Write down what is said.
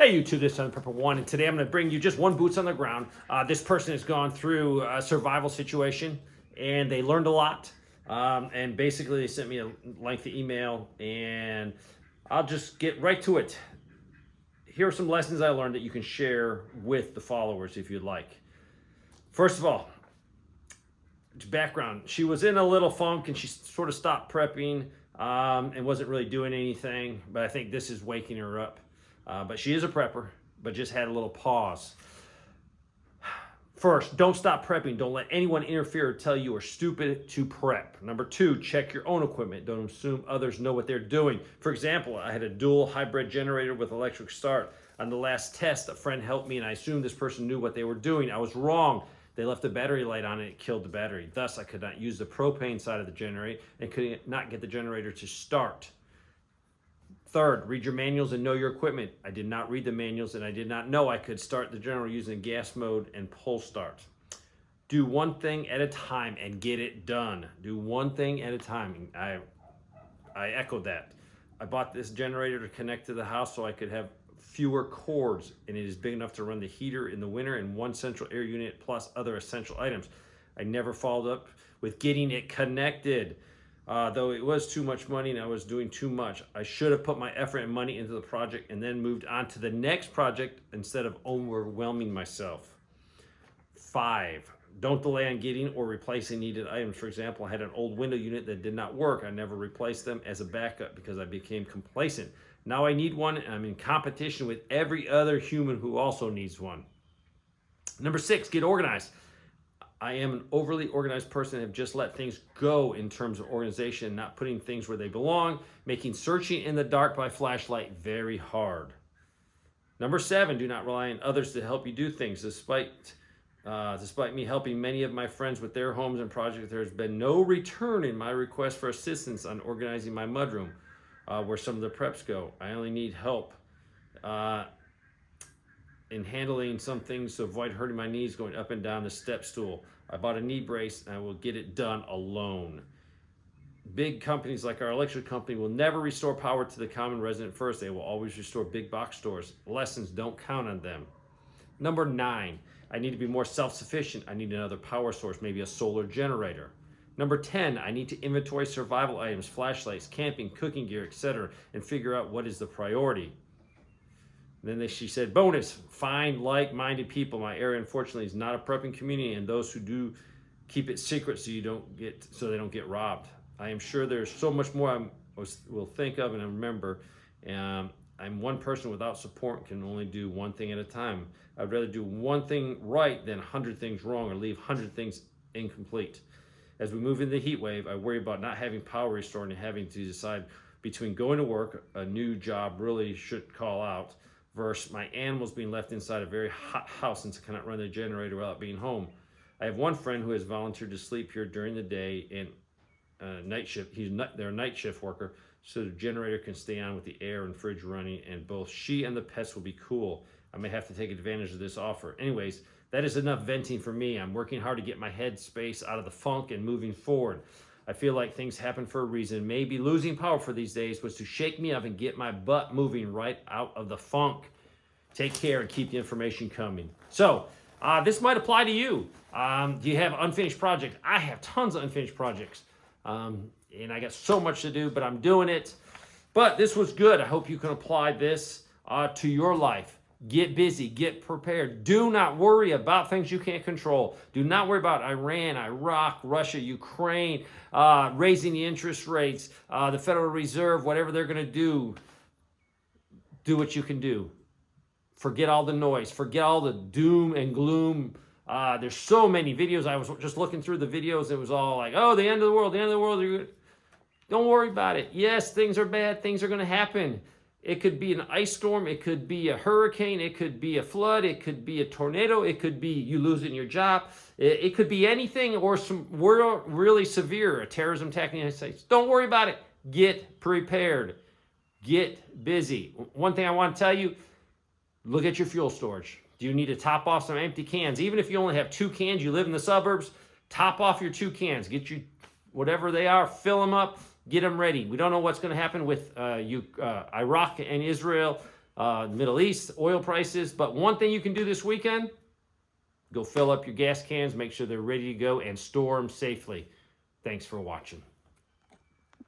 Hey YouTube, this is Prepper One, and today I'm going to bring you just one boots on the ground. This person has gone through a survival situation, and they learned a lot. And basically, they sent me a lengthy email, and I'll just get right to it. Here are some lessons I learned that you can share with the followers if you'd like. First of all, background: she was in a little funk, and she sort of stopped prepping and wasn't really doing anything. But I think this is waking her up. But she is a prepper, but just had a little pause. First, don't stop prepping. Don't let anyone interfere or tell you are stupid to prep. Number two, check your own equipment. Don't assume others know what they're doing. For example, I had a dual hybrid generator with electric start. On the last test, a friend helped me and I assumed this person knew what they were doing. I was wrong. They left the battery light on and it killed the battery. Thus, I could not use the propane side of the generator and could not get the generator to start. Third, read your manuals and know your equipment. I did not read the manuals and I did not know I could start the generator using gas mode and pull start. Do one thing at a time and get it done. Do one thing at a time. I echoed that. I bought this generator to connect to the house so I could have fewer cords, and it is big enough to run the heater in the winter and one central air unit plus other essential items. I never followed up with getting it connected. Though it was too much money and I was doing too much. I should have put my effort and money into the project and then moved on to the next project instead of overwhelming myself. 5, don't delay on getting or replacing needed items. For example, I had an old window unit that did not work. I never replaced them as a backup because I became complacent. Now I need one and I'm in competition with every other human who also needs one. Number 6, get organized. I am an overly organized person and have just let things go in terms of organization, not putting things where they belong, making searching in the dark by flashlight very hard. Number 7, do not rely on others to help you do things. Despite me helping many of my friends with their homes and projects, there has been no return in my request for assistance on organizing my mudroom, where some of the preps go. I only need help in handling some things to avoid hurting my knees going up and down the step stool. I bought a knee brace and I will get it done alone. Big companies like our electric company will never restore power to the common resident first. They will always restore big box stores. Lessons, don't count on them. Number 9, I need to be more self-sufficient. I need another power source, maybe a solar generator. Number 10, I need to inventory survival items, flashlights, camping, cooking gear, etc., and figure out what is the priority. Then she said, bonus, find like-minded people. My area, unfortunately, is not a prepping community, and those who do keep it secret so they don't get robbed. I am sure there's so much more I will think of and remember. I'm one person without support and can only do one thing at a time. I'd rather do one thing right than 100 things wrong or leave 100 things incomplete. As we move into the heat wave, I worry about not having power restored and having to decide between going to work, a new job really should call out, versus my animals being left inside a very hot house since I cannot run the generator without being home. I have one friend who has volunteered to sleep here during the day and night shift. They're a night shift worker, so the generator can stay on with the air and fridge running, and both she and the pets will be cool. I may have to take advantage of this offer. Anyways, that is enough venting for me. I'm working hard to get my head space out of the funk and moving forward. I feel like things happen for a reason. Maybe losing power for these days was to shake me up and get my butt moving right out of the funk. Take care and keep the information coming. So, this might apply to you. Do you have unfinished projects? I have tons of unfinished projects. And I got so much to do, but I'm doing it. But this was good. I hope you can apply this to your life. Get busy, get prepared. Do not worry about things you can't control. Do not worry about Iran, Iraq, Russia, Ukraine, raising the interest rates, the Federal Reserve, whatever they're going to do. Do what you can do. Forget all the noise. Forget all the doom and gloom. There's so many videos. I was just looking through the videos. It was all like, oh, the end of the world, the end of the world. Don't worry about it. Yes, things are bad. Things are going to happen. It could be an ice storm. It could be a hurricane. It could be a flood. It could be a tornado. It could be you losing your job. It could be anything or some really severe, a terrorism attack in the United States. Don't worry about it. Get prepared. Get busy. One thing I want to tell you, look at your fuel storage. Do you need to top off some empty cans? Even if you only have 2 cans, you live in the suburbs, top off your 2 cans. Get you whatever they are, fill them up. Get them ready. We don't know what's going to happen with Iraq and Israel. Middle East, oil prices. But one thing you can do this weekend, go fill up your gas cans, make sure they're ready to go, and store them safely. Thanks for watching.